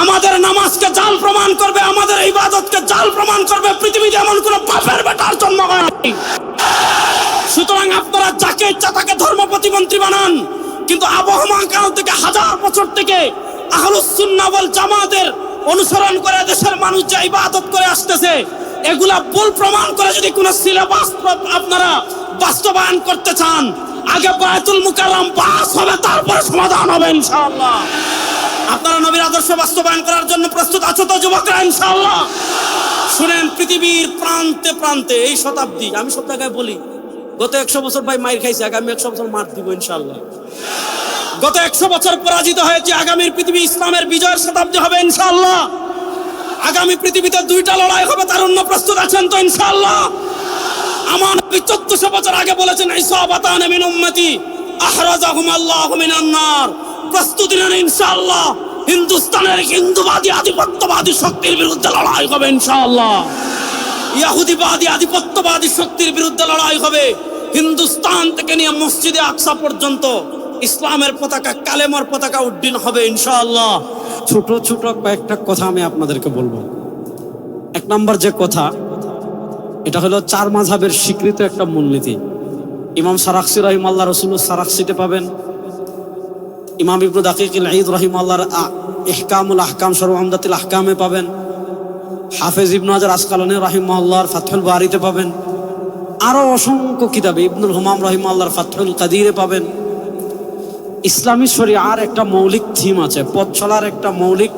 আমাদের নামাজকে জাল প্রমাণ করবে, আমাদের ইবাদতকে জাল প্রমাণ করবে। পৃথিবীতে এমন কোন বাপের বেটার জন্ম হয়নি। সুতরাং আপনারা যাকে ইচ্ছা তাকে ধর্ম প্রতিমন্ত্রী বানান, কিন্তু আবহমান কাল থেকে হাজার বছর থেকে আহলুস সুন্নাহ ওয়াল জামাতের অনুসরণ করে দেশের মানুষ যে ইবাদত করে আসতেছে, এগুলা ভুল প্রমাণ করে যদি কোন সিলেবাস আপনারা বাস্তবায়ন করতে চান, আগে বায়তুল মুকাররম পাস হবে, তারপরে সমাধান হবে ইনশাআল্লাহ। আপনারা নবীর আদর্শ বাস্তবায়ন করার জন্য প্রস্তুত আছো তো যুবকরা? ইনশাআল্লাহ। শুনেন, পৃথিবীর প্রান্তে প্রান্তে এই শতাব্দী, আমি সব জায়গায় বলি, গত 100 বছর ভাই মাইর খাইছে, আগামী 100 বছর মার দিব ইনশাআল্লাহ। গত 100 বছর পরাজিত হয়েছে, আগামীর পৃথিবী ইসলামের বিজয়ের শতাব্দী হবে ইনশাআল্লাহ। আগামী পৃথিবীতে 2টা লড়াই হবে, তার অন্য প্রস্তুত আছেন তো ইনশাআল্লাহ? আমার নবী 1400 বছর আগে বলেছেন, ইসাবাতান মিন উম্মতি আহরাজাহুম আল্লাহু মিনান নার। প্রস্তুতি নেন ইনশাআল্লাহ। হিন্দুস্তানের হিন্দুবাদী আধিপত্যবাদী শক্তির বিরুদ্ধে লড়াই হবে ইনশাআল্লাহ। ইহুদিবাদী আধিপত্যবাদী শক্তির বিরুদ্ধে লড়াই হবে। হিন্দুস্তান থেকে নিয়ে মসজিদে আকসা পর্যন্ত ইসলামের পতাকা, কালেমার পতাকা উড্ডীন হবে ইনশাআল্লাহ। ছোট ছোট কয়েকটা কথা আমি আপনাদেরকে বলবো। 1 নম্বর যে কথা, এটা হলো 4 মাযহাবের স্বীকৃত একটা মূলনীতি। ইমাম সারাখসি রাহিমাহুল্লাহ রাসূলুস সারাখসিতে পাবেন, ইমাম ইবনু দাকিকুল ঈদ রাহিমাহুল্লাহর ইহকামুল আহকাম শরহ উমদাতুল আহকামে পাবেন, হাফেজ ইবনু হাজার আসকালানী রাহিমাহুল্লাহর ফাতহুল বারিতে পাবেন, আরো অসংখ্য কিতাবে ইবনুল হুমাম রাহিমাহুল্লাহর ফাতহুল কাদিরে পাবেন। ইসলামী শরিয়ার একটা মৌলিক থিম আছে, পথ চলার একটা মৌলিক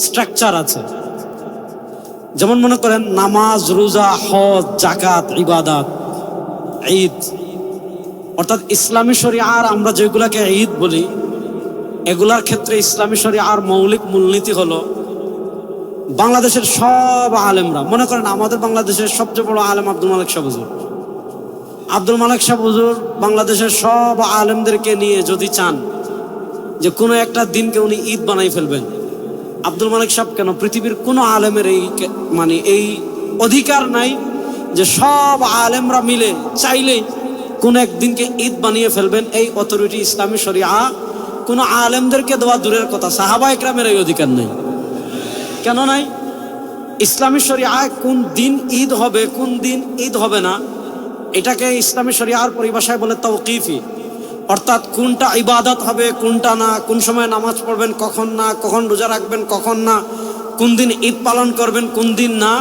স্ট্রাকচার আছে। যেমন মনে করেন নামাজ, রোজা, হজ, যাকাত, ইবাদত, ঈদ, অর্থাৎ ইসলামী শরিয়ার আমরা যেগুলাকে ঈদ বলি, এগুলার ক্ষেত্রে ইসলামী শরিয়ার মৌলিক মূলনীতি হলো বাংলাদেশের সব আলেমরা, মনে করেন আমাদের বাংলাদেশের সবচেয়ে বড় আলেম আব্দুল মালিক শাহ হুজুর। আব্দুল মালিক শাহ হুজুর বাংলাদেশের সব আলেমদেরকে নিয়ে যদি চান যে কোনো একটা দিনকে উনি ঈদ বানাই ফেলবেন, আব্দুল মালিক সাহেব কেন, পৃথিবীর কোনো আলেমের এই অধিকার নাই যে সব আলেমরা মিলে চাইলেই কোন একদিনকে ঈদ বানিয়ে ফেলবেন। এই অথরিটি ইসলামী শরিয়া কোনো আলেমদেরকে দেওয়া দূরের কথা, সাহাবা ইকরামের এই অধিকার নেই। কেন নাই? ইসলামী শরিয়ায় কোন দিন ঈদ হবে, কোন দিন ঈদ হবে না, এটাকে ইসলামী শরিয়ার পরিভাষায় বলে তাওকিফি। অর্থাৎ কোনটা ইবাদত হবে, কোনটা না, কোন সময় নামাজ পড়বেন, কখন না, কখন রোজা রাখবেন, কখন না, কোন দিন ঈদ পালন করবেন, কোন দিন না,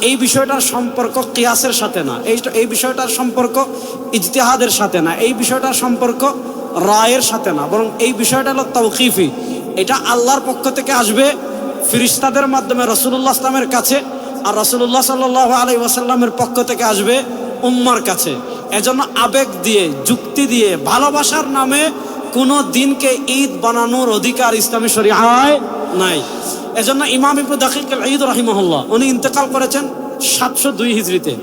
এই বিষয়টার সম্পর্ক কিয়াসের সাথে না, এই বিষয়টার সম্পর্ক ইজতিহাদের সাথে না, এই বিষয়টার সম্পর্ক রায়ের সাথে না, বরং এই বিষয়টা হলো তাওকিফি। এটা আল্লাহর পক্ষ থেকে আসবে ফেরেশতাদের মাধ্যমে রাসূলুল্লাহ ইসলামের কাছে, আর রাসূলুল্লাহ সাল্লাল্লাহু আলাইহি ওয়াসাল্লামের পক্ষ থেকে আসবে উম্মার কাছে। এজন্য আবেগ দিয়ে, যুক্তি দিয়ে, ভালোবাসার নামে কোনো দিনকে ঈদ বানানোর অধিকার ইসলামী শরিয়ায় নাই। এজন্য ইমাম ইবনু দাকিকুল ঈদ রাহিমাহুল্লাহ উনি ইন্তেকাল করেছেন 702 হিজরিতে।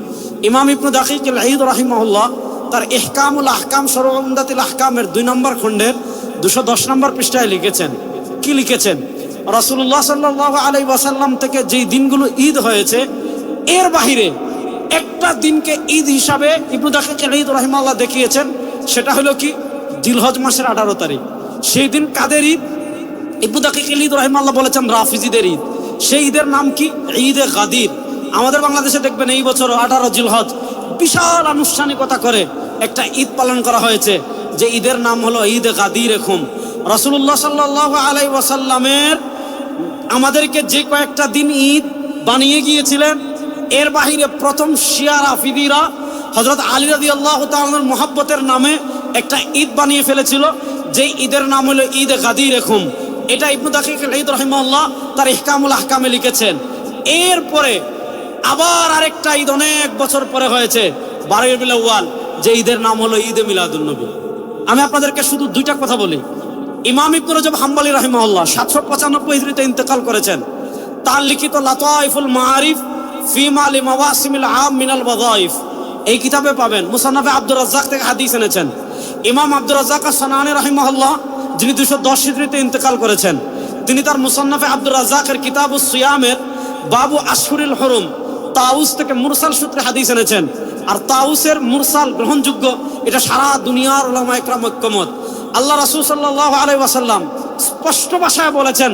ইমাম ইবনু দাকিকুল ঈদ রাহিমাহুল্লাহ তার ইহকামুল আহকাম শরহ উমদাতুল আহকামের 2 নম্বর খণ্ডের 210 নম্বর পৃষ্ঠায় লিখেছেন, কি লিখেছেন? রাসূলুল্লাহ সাল্লাল্লাহু আলাইহি ওয়াসাল্লাম থেকে যেই দিনগুলো ঈদ হয়েছে, এর বাহিরে একটা দিনকে ঈদ হিসাবে ইবনু দাকিকুল ঈদ রাহিমাহুল্লাহ দেখিয়েছেন। সেটা হলো কি? জিলহজ মাসের 18 তারিখ। সেই দিন কাদের ঈদ? ইবনু দাকিকুল ঈদ রাহিমাহুল্লাহ বলেছেন রাফিজিদের ঈদ। সেই ঈদের নাম কি? ঈদে গাদির। আমাদের বাংলাদেশে দেখবেন এই বছর 18 জিলহজ বিশাল আনুষ্ঠানিকতা করে একটা ঈদ পালন করা হয়েছে, যে ঈদের নাম হলো ঈদে গাদির। এরকম রাসূলুল্লাহ সাল্লাল্লাহু আলাইহি ওয়াসাল্লামের আমাদেরকে যে কয়েকটা দিন ঈদ বানিয়ে গিয়েছিলেন, এর বাহিরে প্রথম শিয়া রাফিদিরা হযরত আলী রাদিয়াল্লাহু তাআলার মুহাব্বতের নামে একটা ঈদ বানিয়ে ফেলেছিল, যে ঈদের নাম হলো ঈদে গাদির। এরকম এটা ইবনু দাকিকুল ঈদ রাহিমাহুল্লাহ তার ইহকামুল আহকামে লিখেছেন। এরপরে আবার আরেকটা ঈদ অনেক বছর পরে হয়েছে, 12 রবিউল আউয়াল, যে ঈদের নাম হলো ঈদে মিলাদুন নবী। আমি আপনাদেরকে শুধু 2টা কথা বলি। ইমাম ইবনু রজব হাম্বলী রাহিমাহুল্লাহ 795 হিজরিতে ইন্তেকাল করেছেন। তার লিখিত লাতাইফুল মাআরিফ ফিমা লিমাওয়াসিমিল আম মিনাল ওয়াযাইফ এই কিতাবে পাবেন। মুসান্নাফে আব্দুর রাজ্জাক থেকে হাদিস এনেছেন। ইমাম আব্দুর রাজ্জাক আস-সানানী রাহিমাহুল্লাহ, যিনি 210 হিজরিতে ইন্তেকাল করেছেন, তিনি তার মুসান্নাফে আব্দুর রাজ্জাকের কিতাবুস সিয়ামের বাবু আশহুরুল হুরুম তাউস থেকে মুরসাল সূত্রে হাদিস এনেছেন। আর তাউসের মুরসাল গ্রহণযোগ্য, এটা সারা দুনিয়ার উলামা ইকরাম ঐক্যমত। আল্লাহ রাসূল সাল্লাল্লাহু আলাইহি ওয়াসাল্লাম স্পষ্ট ভাষায় বলেছেন,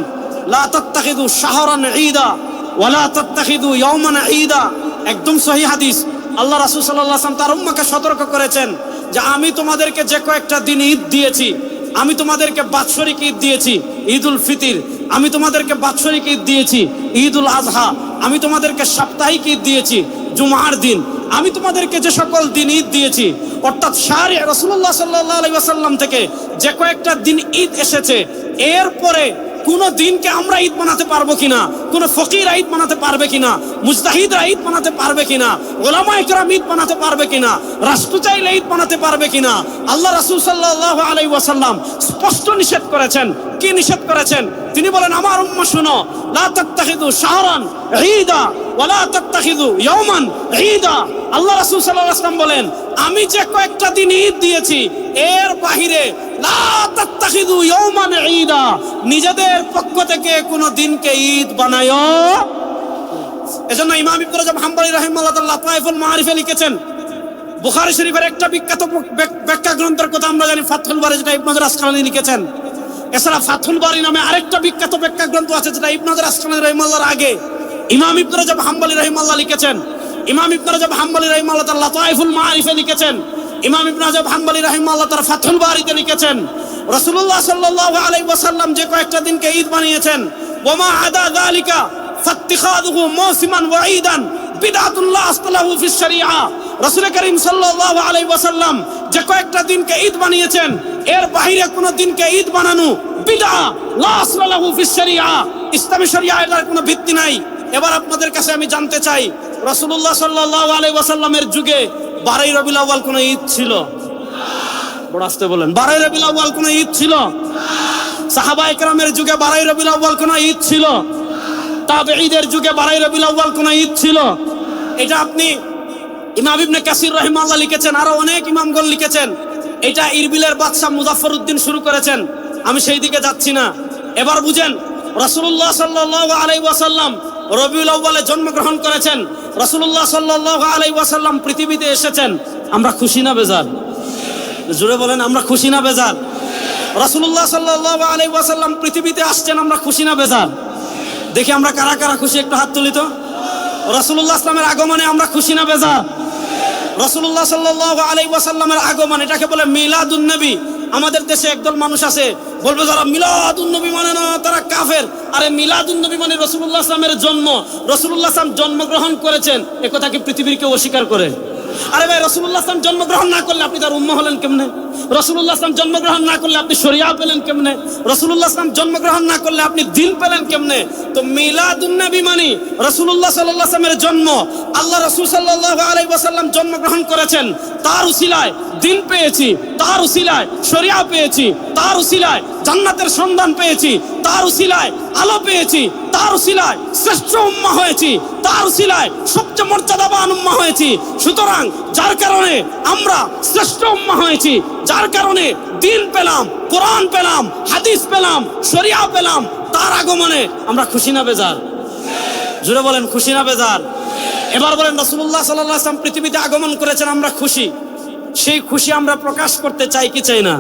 লা তাত্তাখিযু শাহরান ঈদা ওয়া লা তাত্তাখিযু ইয়াওমান ঈদা। একদম সহিহ হাদিস। আল্লাহ রাসূল সাল্লাল্লাহু আলাইহি ওয়াসাল্লাম তার উম্মতকে সতর্ক করেছেন যে আমি তোমাদেরকে যে কয়েকটা দিন ঈদ দিয়েছি, আমি তোমাদেরকে বাৎসরিক ঈদ দিয়েছি ঈদুল ফিতর, আমি তোমাদেরকে বাৎসরিক ঈদ দিয়েছি ঈদুল আজহা, আমি তোমাদেরকে সাপ্তাহিক ঈদ দিয়েছি জুমার দিন, আমি তোমাদেরকে যে সকল দিন ঈদ দিয়েছি, অর্থাৎ শারঈ রাসূলুল্লাহ সাল্লাল্লাহু আলাইহি ওয়াসাল্লাম থেকে যে কয়েকটা দিন ঈদ এসেছে, এরপরে কোন দিনকে আমরা ঈদ বানাতে পারবো কিনা, কোন ফকির ঈদ বানাতে পারবে কিনা, মুজতাহিদরা ঈদ বানাতে পারবে কিনা, উলামায়ে কেরাম ঈদ বানাতে পারবে কিনা, রাষ্ট্র চাইলে ঈদ বানাতে পারবে কিনা, আল্লাহ রাসূল সাল্লাল্লাহু আলাইহি ওয়াসাল্লাম স্পষ্ট নিষেধ করেছেন। কি নিষেধ করেছেন? তিনি বলেন, আমার উম্মাহ শুনো, লা তাত্তাখিযু শাহরান ঈদা ওয়া লা তাত্তাখিযু ইয়াওমান ঈদা। আল্লাহ রাসূল সাল্লাল্লাহু আলাইহি ওয়াসাল্লাম বলেন, আমি যে কয়েকটা দিন ঈদ দিয়েছি এর বাহিরে লা তাত্তাখিযু ইয়াওমান ঈদা, নিজেদের পক্ষ থেকে কোন দিনকে ঈদ বানায়ো। এজন্য ইমাম ইবনে রাজব হাম্বলী রাহিমাহুল্লাহ তাআলা লাতাইফুল মাআরিফে লিখেছেন, বুখারী শরীফের একটা বিখ্যাত ব্যাখ্যা গ্রন্থের কথা আমরা জানি ফাতহুল বারী, যেটা ইবনে হাজার আসকালানী লিখেছেন। এছাড়া ফাতহুল বারী নামে আরেকটা বিখ্যাত ব্যাখ্যা গ্রন্থ আছে, যেটা ইবনে হাজার আসকালানী রাহিমাহুল্লাহর আগে ইমাম ইবনে রাজব হাম্বলী রাহিমাহুল্লাহ লিখেছেন। ইমাম ইবনে রাজব হাম্বলী রাহিমাহুল্লাহ তাআলা লাতাইফুল মাআরিফে লিখেছেন, ইমাম ইবনে রাজব হাম্বলী রাহিমাহুল্লাহ তাআলা ফাতহুল বারীতে লিখেছেন, রাসূলুল্লাহ সাল্লাল্লাহু আলাইহি ওয়াসাল্লাম যে কয়েকটা দিনকে ঈদ বানিয়েছেন, ওয়ামা আদা যালিকা ফাত্তিখাযুহু মাওসিমান ওয়া ঈদান বিদআতুন লা আসলাহু ফিশ শরিয়া। রাসূল করিম সাল্লাল্লাহু আলাইহি ওয়াসাল্লাম যে কয়েকটা দিনকে ঈদ বানিয়েছেন, এর বাইরে কোন দিনকে ঈদ বানানো বিদআ, লা আসলাহু ফিশ শরিয়া, ইসলামী শরিয়ায় এটার কোনো ভিত্তি নাই। এবার আপনাদের কাছে আমি জানতে চাই, রাসূলুল্লাহ সাল্লাল্লাহু আলাইহি ওয়াসাল্লামের যুগে 12ই রবিউল আউয়াল কোন ঈদ ছিল? বড় আস্তে বলেন, 12ই রবিউল আউয়াল কোন ঈদ ছিল? সাহাবায়ে কেরামের যুগে 12ই রবিউল আউয়াল কোন ঈদ ছিল? তাবেঈদের যুগে 12ই রবিউল আউয়াল কোন ঈদ ছিল? এটা আপনি ইমাম ইবনে কাসির রাহিমাহুল্লাহ লিখেছেন, আরো অনেক ইমামগণ লিখেছেন। এটা ইরবিলের বাদশা মুজাফফরউদ্দিন শুরু করেছেন, আমি সেই দিকে যাচ্ছি না। এবার বুঝেন, রাসূলুল্লাহ সাল্লাল্লাহু আলাইহি ওয়াসাল্লাম রবিউল আউয়ালে জন্মগ্রহণ করেছেন, রাসূলুল্লাহ সাল্লাল্লাহু আলাইহি ওয়াসাল্লাম পৃথিবীতে এসেছেন। আমরা খুশি না বেজার? জোরে বলেন, আমরা খুশি না বেজার? রাসূলুল্লাহ সাল্লাল্লাহু আলাইহি ওয়াসাল্লাম পৃথিবীতে আসছেন, আমরা খুশি না বেজার? দেখি আমরা কারা কারা খুশি, একটু হাত তুলি তো। রাসূলুল্লাহ সাল্লামের আগমনে আমরা খুশি না বেজার? রাসূলুল্লাহ সাল্লাল্লাহু আলাইহি ওয়াসাল্লামের আগমন, এটাকে বলে মিলাদুন নবী। আমাদের দেশে একদল মানুষ আছে, বলবে যারা মিলাদুন নবী মানে না তারা কাফের। আরে মিলাদুন নবী মানে রাসূলুল্লাহ সাল্লামের জন্ম, রাসূলুল্লাহ সাল্লাম জন্মগ্রহণ করেছেন, এ কথা কি পৃথিবীর কেউ অস্বীকার করে? আরে ভাই, রাসূলুল্লাহ সাল্লাম জন্মগ্রহণ না করলে আপনি তার উম্মাহ হলেন কেমনে? রাসূলুল্লাহ সাল্লাম জন্মগ্রহণ না করলে আপনি শরিয়া পেলেন কেমনে? রাসূলুল্লাহ সাল্লাম জন্মগ্রহণ না করলে আপনি দ্বীন পেলেন কেমনে? তো মিলাদুন নবী মানে রাসূলুল্লাহ সাল্লাল্লাহু আলাইহি ওয়াসাল্লামের জন্ম। আল্লাহ রাসূল সাল্লাল্লাহু আলাইহি ওয়াসাল্লাম জন্মগ্রহণ করেছেন, তার উসিলায় দ্বীন পেয়েছি, তার উসিলায় শরিয়া পেয়েছি, তার উসিলায় জান্নাতের সন্ধান পেয়েছি, তার উসিলায় আলো পেয়েছি, তার উসিলায় শ্রেষ্ঠ উম্মাহ হয়েছি, তার উসিলায় সবচেয়ে মর্যাদাবান উম্মাহ হয়েছি। সুতরাং যার কারণে আমরা শ্রেষ্ঠ উম্মাহ হয়েছি, যার কারণে দ্বীন পেলাম, কোরআন পেলাম, হাদিস পেলাম, শরিয়া পেলাম, তার আগমনে আমরা খুশি না বেজার? জোরে বলেন, খুশি না বেজার? এবার বলেন, রাসূলুল্লাহ সাল্লাল্লাহু আলাইহি ওয়াসাল্লাম পৃথিবীতে আগমন করেছেন, আমরা খুশি। সেই খুশি আমরা প্রকাশ করতে চাই কি চাই না?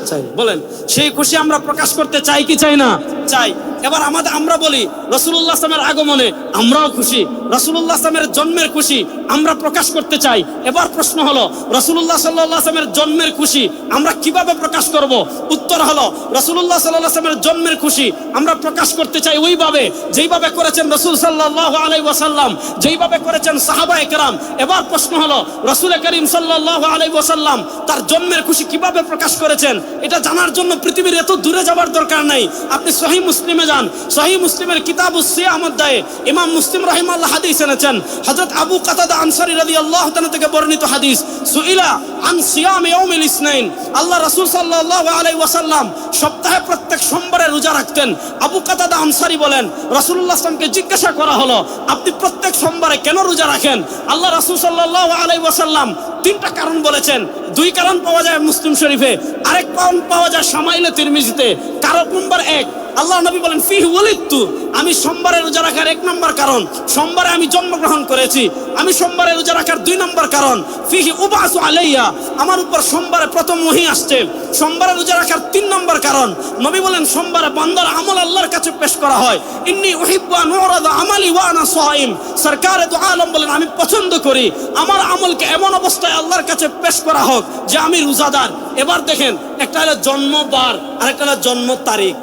চাই। বলেন, সেই খুশি আমরা প্রকাশ করতে চাই কি চাই না? চাই। এবার আমরা বলি রাসূলুল্লাহ সাল্লাল্লাহু আলাইহি ওয়াসাল্লামের আগমনে আমরাও খুশি, রাসূলুল্লাহ সাল্লাল্লাহু আলাইহি ওয়াসাল্লামের জন্মের খুশি আমরা প্রকাশ করতে চাই। এবার প্রশ্ন হলো, রাসূলুল্লাহ সাল্লাল্লাহু আলাইহি ওয়াসাল্লামের জন্মের খুশি আমরা কিভাবে প্রকাশ করব? উত্তর হলো, রাসূলুল্লাহ সাল্লাল্লাহু আলাইহি ওয়াসাল্লামের জন্মের খুশি আমরা প্রকাশ করতে চাই ওইভাবে যেইভাবে করেছেন রাসূল সাল্লাল্লাহু আলাইহি ওয়াসাল্লাম, যেইভাবে করেছেন সাহাবায়ে কেরাম। এবার প্রশ্ন হলো, রাসূল করিম সাল্লাল্লাহু আলাইহি ওয়াসাল্লাম তার জন্মের খুশি কিভাবে প্রকাশ করেছেন? এটা জানার জন্য পৃথিবীর এত দূরে যাবার দরকার নাই। আপনি সহিহ মুসলিমে যান, সহিহ মুসলিমের কিতাবুস সিয়াম অধ্যায়ে ইমাম মুসলিম রাহিমাহুল্লাহ হাদিস এনেছেন, হযরত আবু কাতাদা আনসারী রাদিয়াল্লাহু তাআলা থেকে বর্ণিত হাদিস, সুইলা আন সিয়াম ইয়াউমিল ইসনাইন। আল্লাহ রাসূল সাল্লাল্লাহু আলাইহি ওয়াসাল্লাম সপ্তাহে প্রত্যেক সোমবারে রোজা রাখতেন। আবু কাতাদা আনসারী বলেন, রাসূলুল্লাহ সাল্লাল্লাহু আলাইহি ওয়াসাল্লামকে জিজ্ঞাসা করা হলো, আপনি প্রত্যেক সোমবারে কেন রোজা রাখেন? আল্লাহ রাসূল সাল্লাল্লাহু আলাইহি ওয়াসাল্লাম তিনটা কারণ বলেছেন। দুই কারণ পাওয়া যায় মুসলিম শরীফে, আরেক কারণ পাওয়া যায় শামাইলে তিরমিজিতে। কারণ নম্বর 1, আল্লাহ নবী বলেন ফিহি ওয়ালিদতু, আমি সোমবারে রোজা রাখার 1 নম্বর কারণ সোমবারে আমি জন্মগ্রহণ করেছি। আমি সোমবারে রোজা রাখার 2 নম্বর কারণ ফিহি উবাসু আলাইয়া, আমার উপর সোমবারে প্রথম ওহী আসছে। সোমবারে রোজা রাখার 3 নম্বর কারণ নবী বলেন সোমবারে বান্দার আমল আল্লাহর কাছে পেশ করা হয়। ইন্নী উহিব্বু আন উরাদা আমালি ওয়া আনা সাইম, সরকারে দু আলম বলেন আমি পছন্দ করি আমার আমলকে এমন অবস্থায় আল্লাহর কাছে পেশ করা হোক যে আমি রোজাদার। এবার দেখেন, একটা হলো জন্মবার আর একটা হলো জন্ম তারিখ।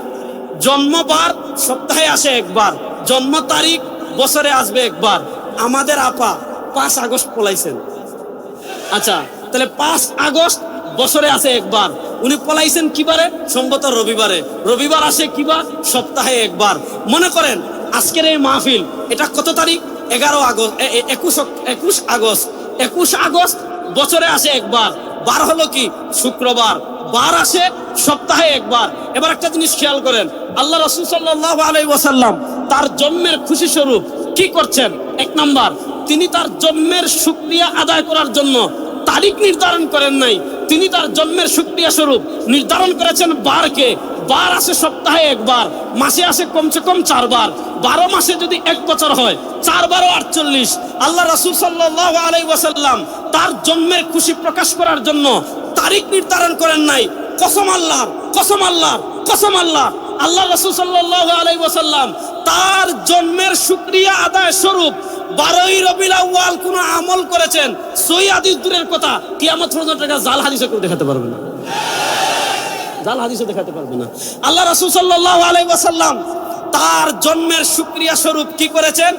জন্মবার সপ্তাহে আসে একবার, জন্ম তারিখ বছরে আসবে একবার। আমাদের আপা 5 আগস্ট পলাইছেন, আচ্ছা তাহলে 5 আগস্ট বছরে আসে একবার। উনি পলাইছেন কিবারে? সম্ভবত রবিবারে। রবিবার আসে কিবার? সপ্তাহে একবার। মনে করেন আজকের এই মাহফিল, এটা কত তারিখ? 11 আগস্ট, 21 আগস্ট। 21 আগস্ট বছরে আসে একবার। বার হলো কি? শুক্রবার। বার আসে সপ্তাহে একবার। এবার একটা জিনিস খেয়াল করেন, আল্লাহ রাসূল সাল্লাল্লাহু আলাইহি ওয়াসাল্লাম তার জন্মের খুশি স্বরূপ কি করছেন? 1 নাম্বার, তিনি তার জন্মের শুকরিয়া আদায় করার জন্য তারিখ নির্ধারণ করেন নাই, তিনি তার জন্মের শুকরিয়া স্বরূপ নির্ধারণ করেছেন বারকে। বার আসে সপ্তাহে একবার, মাসে আসে কমসে কম 4 বার। 12 মাসে যদি 1 বছর হয়, 4 বার 48। আল্লাহ রাসূল সাল্লাল্লাহু আলাইহি ওয়াসাল্লাম তার জন্মের খুশি প্রকাশ করার জন্য তারিখ নির্ধারণ করেন নাই। কসম আল্লাহর, কসম আল্লাহর, কসম আল্লাহ, আল্লাহ রাসূল সাল্লাল্লাহু আলাইহি ওয়াসাল্লাম তার জন্মের শুকরিয়া আদায় স্বরূপ 12ই রবিউল আউয়াল কোন আমল করেছেন, সহিহ হাদিস দূরের কথা, কিয়ামত পর্যন্ত এটা জাল হাদিসে কেউ দেখাতে পারবে না, জাল হাদিসে দেখাতে পারবে না। আল্লাহ রাসূল সাল্লাল্লাহু আলাইহি ওয়াসাল্লাম তার জন্মের শুকরিয়া স্বরূপ কি করেছেন?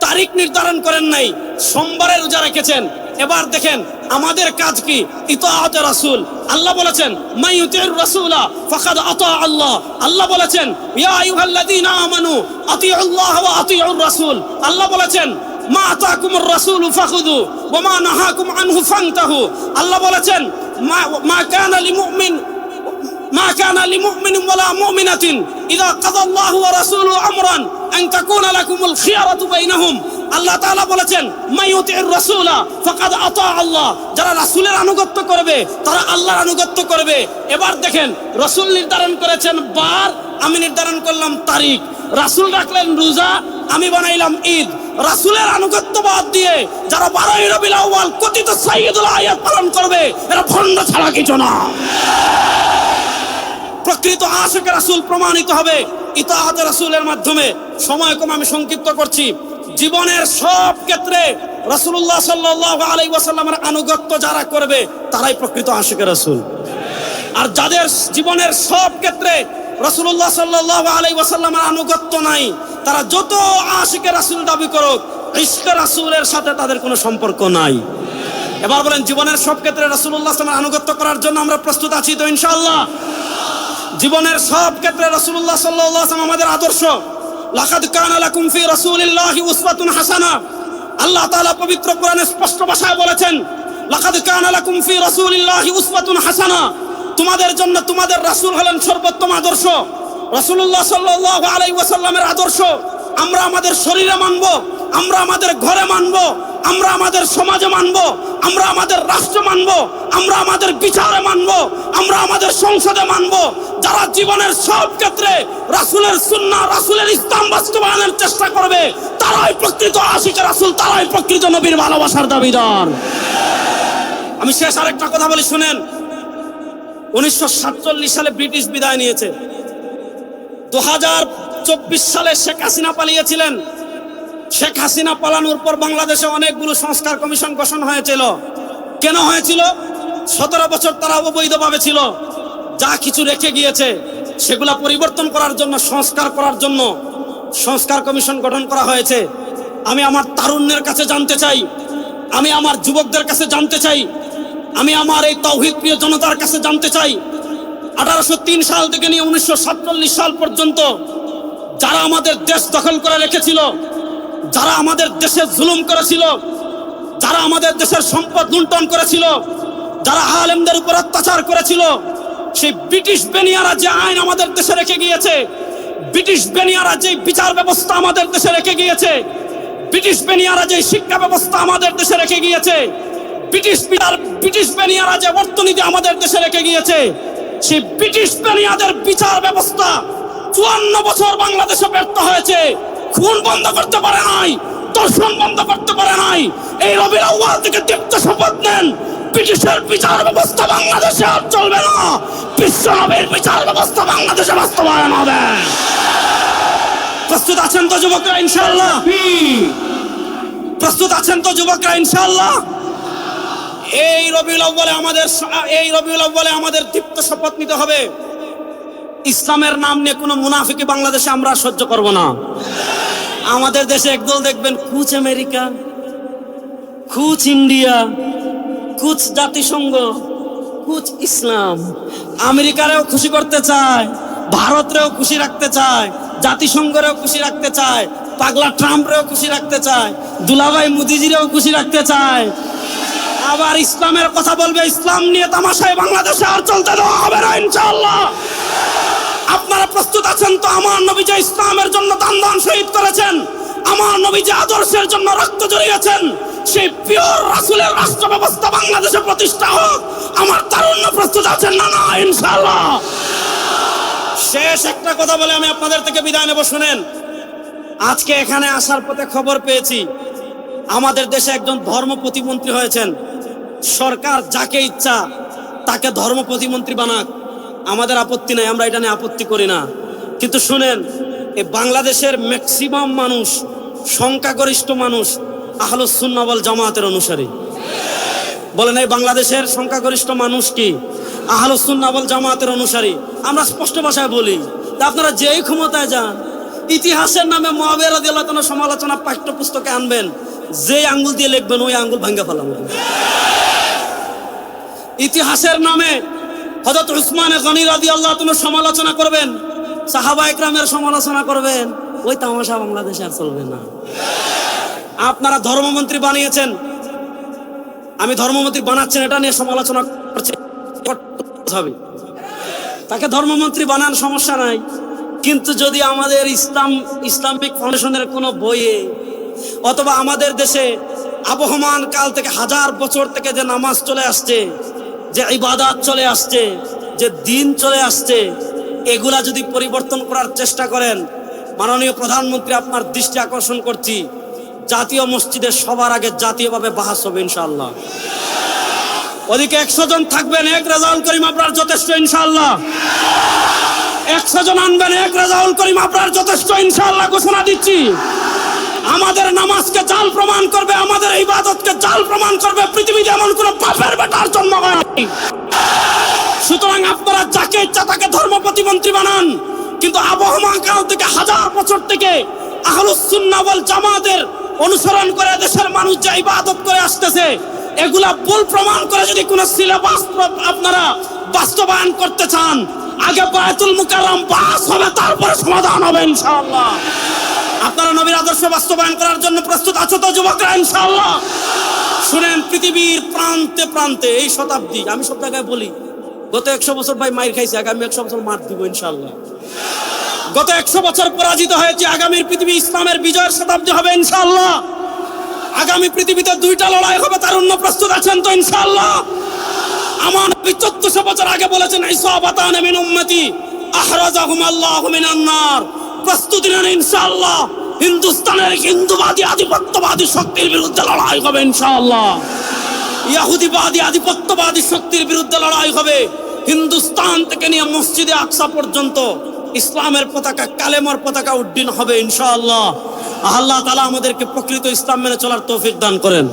তারিখ নির্ধারণ করেন নাই, সোমবারে রোজা রেখেছেন। এবার দেখেন আমাদের কাজ কি? ইতাআত রাসূল। আল্লাহ বলেছেন মান ইউতির রাসূলা ফাকাদ আতা আল্লাহ। আল্লাহ বলেছেন ইয়া আইয়ুহাল্লাযীনা আমানু আতিউল্লাহ ওয়া আতিউর রাসূল। আল্লাহ বলেছেন মা আতাকুমুর রাসূলু ফাখুযু ওয়া মা নাহাকুম আনহু ফান্তাহু। আল্লাহ বলেছেন মা কানা লিমুমিন মা কানা লিমুমিনিন ওয়ালা মুমিনাতিন ইযা কাদাল্লাহু ওয়া রাসূলুহু আমরান আন তাকুনা লাকুমুল খিয়ারাতু বাইনাহুম। আল্লাহ তাআলা বলেছেন মাইয়ুতির রাসূলা ফাকাদ আতা আল্লাহ, যারা রাসূলের আনুগত্য করবে তারা আল্লাহর আনুগত্য করবে। এবার দেখেন রাসূল নির্ধারণ করেছেন বার, আমি নির্ধারণ করলাম তারিখ। রাসূল রাখলেন রোজা, আমি বানাইলাম ঈদ। রাসূলের আনুগত্য বাদ দিয়ে যারা 12ই রবিউল আউয়াল কথিত সাইয়্যিদুল আয়াত পালন করবে, এরা ভণ্ড ছাড়া কিছু না। প্রকৃত আশিক রাসূল প্রমাণিত হবে ইতাআত রাসূলের মাধ্যমে। সময় কম, আমি সংক্ষিপ্ত করছি। জীবনের সব ক্ষেত্রে রাসূলুল্লাহ সাল্লাল্লাহু আলাইহি ওয়াসাল্লামের আনুগত্য যারা করবে তারাই প্রকৃত আশিক রাসূল। আর যাদের জীবনের সব ক্ষেত্রে রাসূলুল্লাহ সাল্লাল্লাহু আলাইহি ওয়াসাল্লামের আনুগত্য নাই, তারা যত আশিক রাসূল দাবি করুক, ইশকে রাসূলের সাথে তাদের কোনো সম্পর্ক নাই। এবার বলেন জীবনের সব ক্ষেত্রে রাসূলুল্লাহ সাল্লাল্লাহু আলাইহি ওয়াসাল্লামের আনুগত্য করার জন্য আমরা প্রস্তুত আছি তো ইনশাআল্লাহ? জীবনের সব ক্ষেত্রে রাসূলুল্লাহ সাল্লাল্লাহু আলাইহি ওয়াসাল্লাম আমাদের আদর্শ। লাকাদ কানা লাকুম ফি রাসূলিল্লাহি উসওয়াতুন হাসানা। আল্লাহ তাআলা পবিত্র কোরআনে স্পষ্ট ভাষায় বলেছেন লাকাদ কানা লাকুম ফি রাসূলিল্লাহি উসওয়াতুন হাসানা, তোমাদের জন্য তোমাদের রাসূল হলেন সর্বোত্তম আদর্শ। রাসূলুল্লাহ সাল্লাল্লাহু আলাইহি ওয়াসাল্লামের আদর্শ আমরা আমাদের শরীরে মানব, আমরা আমাদের ঘরে মানব, আমরা আমাদের সমাজে মানব, আমরা আমাদের রাষ্ট্রে মানব, আমরা আমাদের বিচারে মানব, আমরা আমাদের সংসদে মানব। যারা জীবনের সব ক্ষেত্রে রাসূলের সুন্নাহ, রাসূলের ইসলাম বাস্তবায়নের চেষ্টা করবে তারাই প্রকৃত আশিক রাসূল, তারাই প্রকৃত নবীর ভালোবাসার দাবিদার। আমি শেষ আরেকটা কথা বলি শুনেন। 1947 সালে ব্রিটিশ বিদায় নিয়েছে। 2024 সালে শেখ হাসিনা পালিয়েছিলেন। শেখ হাসিনা পালানোর পর বাংলাদেশে অনেকগুলো সংস্কার কমিশন গঠন হয়েছিল। কেন হয়েছিল? 17 বছর তারা অবৈধভাবে ছিল। যা কিছু রেখে গিয়েছে সেগুলা পরিবর্তন করার জন্য, সংস্কার করার জন্য সংস্কার কমিশন গঠন করা হয়েছে। আমি আমার তারুণ্যের কাছে জানতে চাই, আমি আমার যুবকদের কাছে জানতে চাই, আমি আমার এই তাওহীদ প্রিয় জনতার কাছে জানতে চাই, 1803 সাল থেকে নিয়ে 1947 সাল পর্যন্ত যারা আমাদের দেশ দখল করে রেখেছিল, যারা আমাদের দেশে জুলুম করেছিল, যারা আমাদের দেশের সম্পদ লুণ্ঠন করেছিল, যারা আলেমদের উপর অত্যাচার করেছিল, সেই ব্রিটিশ বেনিয়ারা যে আইন আমাদের দেশে রেখে গিয়েছে, ব্রিটিশ বেনিয়ারা যে বিচার ব্যবস্থা আমাদের দেশে রেখে গিয়েছে, ব্রিটিশ বেনিয়ারা যে শিক্ষা ব্যবস্থা আমাদের দেশে রেখে গিয়েছে, ব্রিটিশ বেনিয়ারা যে অর্থনীতি আমাদের দেশে রেখে গিয়েছে, সেই ব্রিটিশ বেনিয়াদের বিচার ব্যবস্থা 54 বছর বাংলাদেশে ব্যর্থ হয়েছে, খুন বন্ধ করতে পারে নাই, দর্শন বন্ধ করতে পারে নাই। এই রবিউল আউয়াল থেকে দীপ্ত শপথ নেন, ব্রিটিশের বিচার ব্যবস্থা বাংলাদেশে আর চলবে না, বিশ্ব নবীর বিচার ব্যবস্থা বাংলাদেশে বাস্তবায়ন হবে। প্রস্তুত আছেন তো যুবকরা ইনশাআল্লাহ? প্রস্তুত আছেন তো যুবকরা ইনশাআল্লাহ? এই রবিউল আউয়ালে আমাদের দীপ্ত শপথ নিতে হবে, ইসলামের নাম নিয়ে কোনো মুনাফিকি বাংলাদেশে আমরা সহ্য করব না। আমাদের দেশে একদল দেখবেন কুচ আমেরিকা, কুচ ইন্ডিয়া, কুচ জাতিসংঘ, কুচ ইসলাম। আমেরিকারেও খুশি করতে চায়, ভারতরেও খুশি রাখতে চায়, জাতিসংঘরেও খুশি রাখতে চায়, পাগলা ট্রাম্পরেও খুশি রাখতে চায়, দুলাভাই মোদিজিরেও খুশি রাখতে চায়। আবার ইসলামের কথা বলবে, ইসলাম নিয়ে তামাশায় বাংলাদেশে আর চলতে দেওয়া হবে না ইনশাআল্লাহ। আপনারা প্রস্তুত আছেন তো? আমার নবী যে ইসলামের জন্য দান শহীদ করেছেন, আমার নবী যে আদর্শের জন্য রক্ত ঝরিয়েছেন, সেই পিওর রাসূলের রাষ্ট্র ব্যবস্থা বাংলাদেশে প্রতিষ্ঠা হোক। আমার তারুণ্য প্রস্তুত আছেন না? না ইনশাআল্লাহ। শেষ একটা কথা বলে আমি আপনাদের থেকে বিদায় নেব, শুনেন। আজকে এখানে আসার পথে খবর পেয়েছি আমাদের দেশে একজন ধর্ম প্রতিমন্ত্রী হয়েছেন। সরকার যাকে ইচ্ছা তাকে ধর্ম প্রতিমন্ত্রী বানাক, আমাদের আপত্তি নাই, আমরা এটা নিয়ে আপত্তি করি না। কিন্তু শুনেন, এই বাংলাদেশের ম্যাক্সিমাম মানুষ, সংখ্যাগরিষ্ঠ মানুষ আহলুস সুন্নাহ ওয়াল জামাতের অনুসারী। বলেন, এই বাংলাদেশের সংখ্যাগরিষ্ঠ মানুষ কি আহলুস সুন্নাহ ওয়াল জামাতের অনুসারী? আমরা স্পষ্ট ভাষায় বলি, আপনারা যেই ক্ষমতায় যান, ইতিহাসের নামে মুআবিয়া রাদিয়াল্লাহু তাআলা সমালোচনা পাঠ্যপুস্তকে আনবেন, যে আঙ্গুল দিয়ে লিখবেন ওই আঙ্গুল ভাঙ্গা ফেলাবেন। ইতিহাসের নামে হযরত উসমান গনি রাদিয়াল্লাহু তাআলা সমালোচনা করবেন, সাহাবা ইকরামের সমালোচনা করবেন, ওই তামাশা বাংলাদেশে আর চলবে না। আপনারা ধর্মমন্ত্রী বানিয়েছেন, আমি ধর্মমন্ত্রী বানাচ্ছেন এটা নিয়ে সমালোচনা করছেন, তাকে ধর্মমন্ত্রী বানান, সমস্যা নাই। কিন্তু যদি আমাদের ইসলামিক ফাউন্ডেশনের কোনো বইয়ে অথবা আমাদের দেশে আবহমান কাল থেকে, হাজার বছর থেকে যে নামাজ চলে আসছে, যে ইবাদত চলে আসছে, যে দিন চলে আসছে, এগুলা যদি পরিবর্তন করার চেষ্টা করেন, মাননীয় প্রধানমন্ত্রী আপনার দৃষ্টি আকর্ষণ করছি, জাতীয় মসজিদে সবার আগে জাতীয়ভাবে বাহাস হবে ইনশাআল্লাহ। ওদিকে 100 জন থাকবেন, এক রেজাউল করিম আপনার যথেষ্ট ইনশাআল্লাহ। 100 জন আনবেন, এক রেজাউল করিম আপনার যথেষ্ট ইনশাআল্লাহ। ঘোষণা দিচ্ছি, আমাদের নামাজকে জাল প্রমাণ করবে, আমাদের ইবাদতকে জাল প্রমাণ করবে পৃথিবীতে এমন কোন বাপের বেটার জন্ম হয়নি। সুতরাং আপনারা যাকে ইচ্ছা তাকে ধর্ম প্রতিমন্ত্রী বানান, কিন্তু আবহমান কাল থেকে, হাজার বছর থেকে আহলুস সুন্নাহ ওয়াল জামাতের অনুসরণ করে দেশের মানুষ যে ইবাদত করে আসতেছে, এগুলা ভুল প্রমাণ করে যদি কোন সিলেবাস আপনারা বাস্তবায়ন করতে চান, আগে বায়তুল মুকাররম বাস হবে, তারপরে সমাধান হবে ইনশাআল্লাহ। আপনারা নবীর আদর্শ বাস্তবায়ন করার জন্য প্রস্তুত আছো তো যুবকরা ইনশাআল্লাহ? শুনেন, পৃথিবীর প্রান্তে প্রান্তে এই শতাব্দী, আমি সব জায়গায় বলি, গত 100 বছর ভাই মাইর খাইছে, আগামী 100 বছর মার দিব ইনশাআল্লাহ। গত 100 বছর পরাজিত হয়েছে, আগামীর পৃথিবী ইসলামের বিজয়ের শতাব্দী হবে ইনশাআল্লাহ। আগামী পৃথিবীতে 2টা লড়াই হবে, তারুণ্য প্রস্তুত আছেন তো ইনশাআল্লাহ? আমার নবী 1400 বছর আগে বলেছেন, ইসাবাতান মিন উম্মতি আহরাজাহুম আল্লাহু মিনান নার। প্রস্তুতি নেন ইনশাআল্লাহ। হিন্দুস্তানের হিন্দুবাদী আধিপত্যবাদী শক্তির বিরুদ্ধে লড়াই হবে ইনশাআল্লাহ। ইহুদিবাদী আধিপত্যবাদী শক্তির বিরুদ্ধে লড়াই হবে। হিন্দুস্তান থেকে নিয়ে মসজিদে আকসা পর্যন্ত ইসলামের পতাকা, কালেমার পতাকা উড্ডীন হবে ইনশাআল্লাহ। আল্লাহ তাআলা আমাদেরকে প্রকৃত ইসলাম মেনে চলার তৌফিক দান করেন।